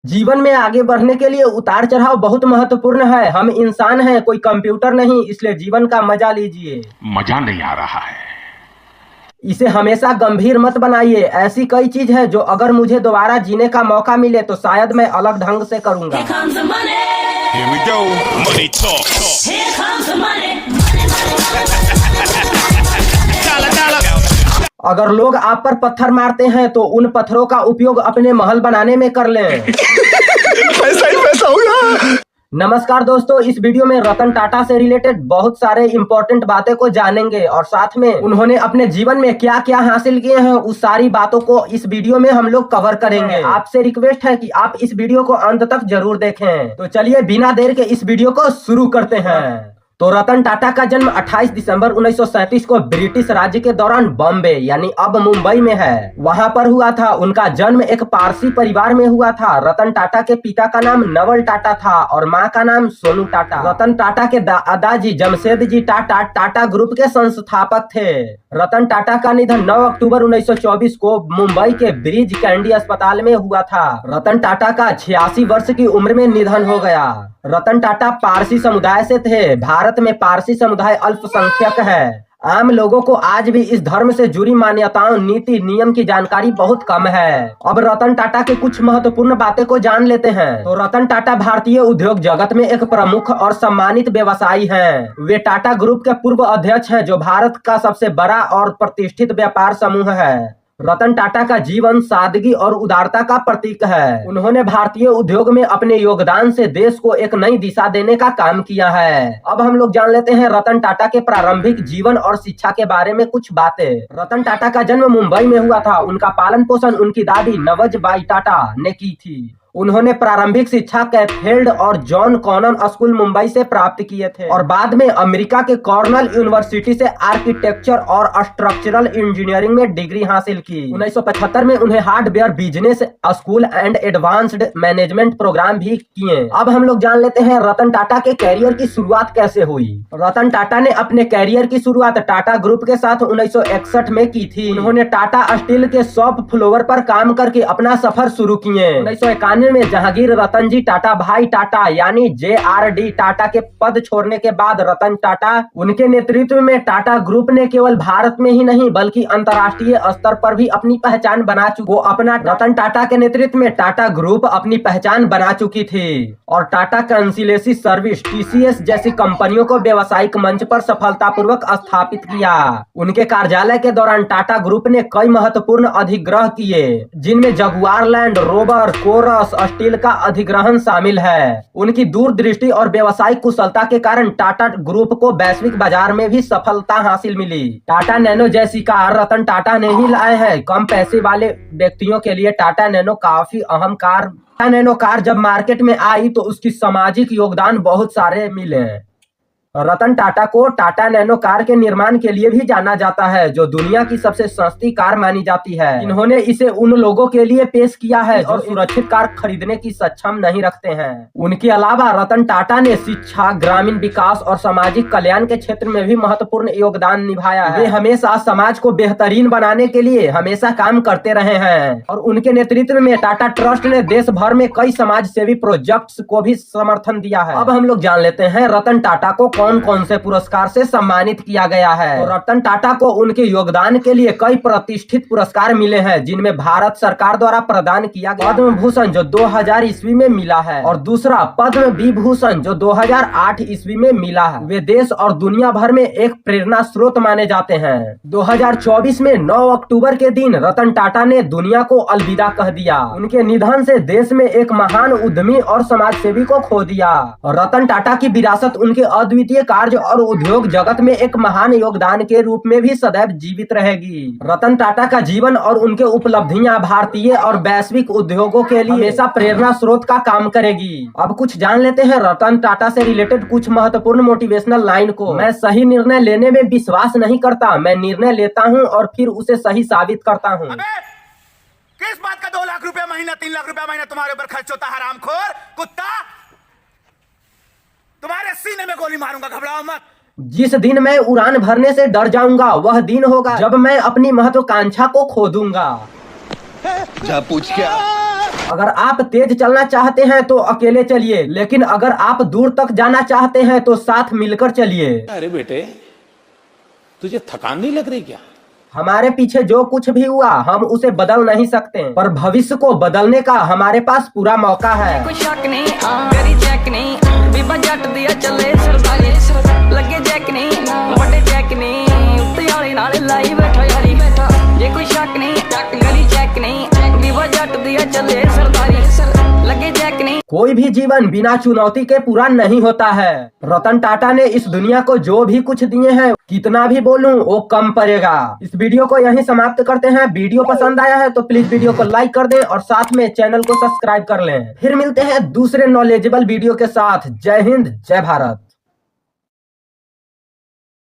जीवन में आगे बढ़ने के लिए उतार चढ़ाव बहुत महत्वपूर्ण है। हम इंसान हैं, कोई कंप्यूटर नहीं, इसलिए जीवन का मजा लीजिए। मजा नहीं आ रहा है। इसे हमेशा गंभीर मत बनाइए। ऐसी कई चीज है जो अगर मुझे दोबारा जीने का मौका मिले तो शायद मैं अलग ढंग से करूंगा। Here we go. Money talk. Here comes the money. अगर लोग आप पर पत्थर मारते हैं तो उन पत्थरों का उपयोग अपने महल बनाने में कर लें। पैसा ही पैसा होगा। नमस्कार दोस्तों, इस वीडियो में रतन टाटा से रिलेटेड बहुत सारे इंपॉर्टेंट बातें को जानेंगे और साथ में उन्होंने अपने जीवन में क्या क्या हासिल किए हैं उस सारी बातों को इस वीडियो में हम लोग कवर करेंगे। आपसे रिक्वेस्ट है कि आप इस वीडियो को अंत तक जरूर देखें। तो चलिए बिना देर के इस वीडियो को शुरू करते हैं। तो रतन टाटा का जन्म 28 दिसंबर 1937 को ब्रिटिश राज्य के दौरान बॉम्बे यानी अब मुंबई में है, वहां पर हुआ था। उनका जन्म एक पारसी परिवार में हुआ था। रतन टाटा के पिता का नाम नवल टाटा था और मां का नाम सोनू टाटा। रतन टाटा के दादाजी जमशेद जी टाटा टाटा ग्रुप के संस्थापक थे। रतन टाटा का निधन 9 अक्टूबर 1924 को मुंबई के ब्रिज कैंडी अस्पताल में हुआ था। रतन टाटा का 86 वर्ष की उम्र में निधन हो गया। रतन टाटा पारसी समुदाय से थे। भारत में पारसी समुदाय अल्पसंख्यक है। आम लोगों को आज भी इस धर्म से जुड़ी मान्यताओं, नीति, नियम की जानकारी बहुत कम है। अब रतन टाटा के कुछ महत्वपूर्ण बातें को जान लेते हैं। तो रतन टाटा भारतीय उद्योग जगत में एक प्रमुख और सम्मानित व्यवसायी हैं। वे टाटा ग्रुप के पूर्व अध्यक्ष हैं, जो भारत का सबसे बड़ा और प्रतिष्ठित व्यापार समूह है। रतन टाटा का जीवन सादगी और उदारता का प्रतीक है। उन्होंने भारतीय उद्योग में अपने योगदान से देश को एक नई दिशा देने का काम किया है। अब हम लोग जान लेते हैं रतन टाटा के प्रारंभिक जीवन और शिक्षा के बारे में कुछ बातें। रतन टाटा का जन्म मुंबई में हुआ था। उनका पालन पोषण उनकी दादी नवजबाई टाटा ने की थी। उन्होंने प्रारंभिक शिक्षा कैथेड्रल और जॉन कॉनन स्कूल मुंबई से प्राप्त किए थे और बाद में अमेरिका के कॉर्नेल यूनिवर्सिटी से आर्किटेक्चर और स्ट्रक्चरल इंजीनियरिंग में डिग्री हासिल की। 1975 में उन्हें Harvard business school and advanced management program भी किए। अब हम लोग जान लेते हैं रतन टाटा के कैरियर की शुरुआत कैसे हुई। रतन टाटा ने अपने कैरियर की शुरुआत टाटा ग्रुप के साथ 1961 में की थी। उन्होंने टाटा स्टील के शॉप फ्लोर पर काम करके अपना सफर शुरू किए। 1991 में जहांगीर रतन जी टाटा भाई टाटा यानी JRD टाटा के पद छोड़ने के बाद रतन टाटा उनके नेतृत्व में टाटा ग्रुप ने केवल भारत में ही नहीं बल्कि अंतर्राष्ट्रीय स्तर पर भी अपनी पहचान बना चुकी। वो अपना रतन टाटा के नेतृत्व में टाटा ग्रुप अपनी पहचान बना चुकी थी और टाटा कंसल्टेंसी सर्विस TCS जैसी कंपनियों को व्यावसायिक मंच पर सफलतापूर्वक स्थापित किया। उनके कार्यालय के दौरान टाटा ग्रुप ने कई महत्वपूर्ण अधिग्रह किए, जिनमें Jaguar Land Rover, Corus steel का अधिग्रहण शामिल है। उनकी दूरदृष्टि और व्यावसायिक कुशलता के कारण टाटा ग्रुप को वैश्विक बाजार में भी सफलता हासिल मिली। टाटा नैनो जैसी कार रतन टाटा ने ही लाए हैं। कम पैसे वाले व्यक्तियों के लिए टाटा नैनो काफी अहम कार। टाटा नैनो कार जब मार्केट में आई तो उसकी सामाजिक योगदान बहुत सारे मिले। रतन टाटा को टाटा नैनो कार के निर्माण के लिए भी जाना जाता है, जो दुनिया की सबसे सस्ती कार मानी जाती है। इन्होंने इसे उन लोगों के लिए पेश किया है और सुरक्षित कार खरीदने की सक्षम नहीं रखते हैं। उनके अलावा रतन टाटा ने शिक्षा, ग्रामीण विकास और सामाजिक कल्याण के क्षेत्र में भी महत्वपूर्ण योगदान निभाया है। वे हमेशा समाज को बेहतरीन बनाने के लिए हमेशा काम करते रहे हैं और उनके नेतृत्व में टाटा ट्रस्ट ने देश भर में कई समाज सेवी प्रोजेक्ट्स को भी समर्थन दिया है। अब हम लोग जान लेते हैं रतन टाटा को कौन कौन से पुरस्कार से सम्मानित किया गया है। तो रतन टाटा को उनके योगदान के लिए कई प्रतिष्ठित पुरस्कार मिले हैं, जिनमें भारत सरकार द्वारा प्रदान किया गया पद्म भूषण जो 2000 ईस्वी में मिला है और दूसरा पद्म विभूषण जो 2008 ईस्वी में मिला है। वे देश और दुनिया भर में एक प्रेरणा स्रोत माने जाते हैं। 2024 में 9 अक्टूबर के दिन रतन टाटा ने दुनिया को अलविदा कह दिया। उनके निधन से देश में एक महान उद्यमी और समाज सेवी को खो दिया। रतन टाटा की विरासत उनके अद्वितीय कार्य और उद्योग जगत में एक महान योगदान के रूप में भी सदैव जीवित रहेगी। रतन टाटा का जीवन और उनके उपलब्धियां भारतीय और वैश्विक उद्योगों के लिए हमेशा प्रेरणा स्रोत का काम करेगी। अब कुछ जान लेते हैं रतन टाटा से रिलेटेड कुछ महत्वपूर्ण मोटिवेशनल लाइन को। मैं सही निर्णय लेने में विश्वास नहीं करता, मैं निर्णय लेता हूँ और फिर उसे सही साबित करता हूँ। किस बात का 2 लाख रुपया महीना 3 लाख रुपया महीना तुम्हारे ऊपर खर्च होता, हरामखोर कुत्ता? तुम्हारे सीने में गोली मारूंगा, घबराओ मत। जिस दिन मैं उड़ान भरने से डर जाऊंगा वह दिन होगा जब मैं अपनी महत्वाकांक्षा को खो दूंगा। जा पूछ क्या। अगर आप तेज चलना चाहते हैं तो अकेले चलिए, लेकिन अगर आप दूर तक जाना चाहते हैं तो साथ मिलकर चलिए। अरे बेटे, तुझे थकान नहीं लग रही क्या? हमारे पीछे जो कुछ भी हुआ हम उसे बदल नहीं सकते, पर भविष्य को बदलने का हमारे पास पूरा मौका है। कोई शक नहीं, मेरी चेक नहीं, बीबा जट दिया चले सरदारी, लगे चेक नहीं, बड़े चेक नहीं, उत्ते वाली नाल लाई बैठा यारी, ये कोई शक नहीं, मेरी चेक नहीं, बीबा जट दिया चले सरदारी, लगे चेक नहीं। कोई भी जीवन बिना चुनौती के पूरा नहीं होता है। रतन टाटा ने इस दुनिया को जो भी कुछ दिए हैं, कितना भी बोलूं वो कम पड़ेगा। इस वीडियो को यहीं समाप्त करते हैं। वीडियो पसंद आया है तो प्लीज वीडियो को लाइक कर दें और साथ में चैनल को सब्सक्राइब कर लें। फिर मिलते हैं दूसरे नॉलेजेबल वीडियो के साथ। जय हिंद, जय भारत।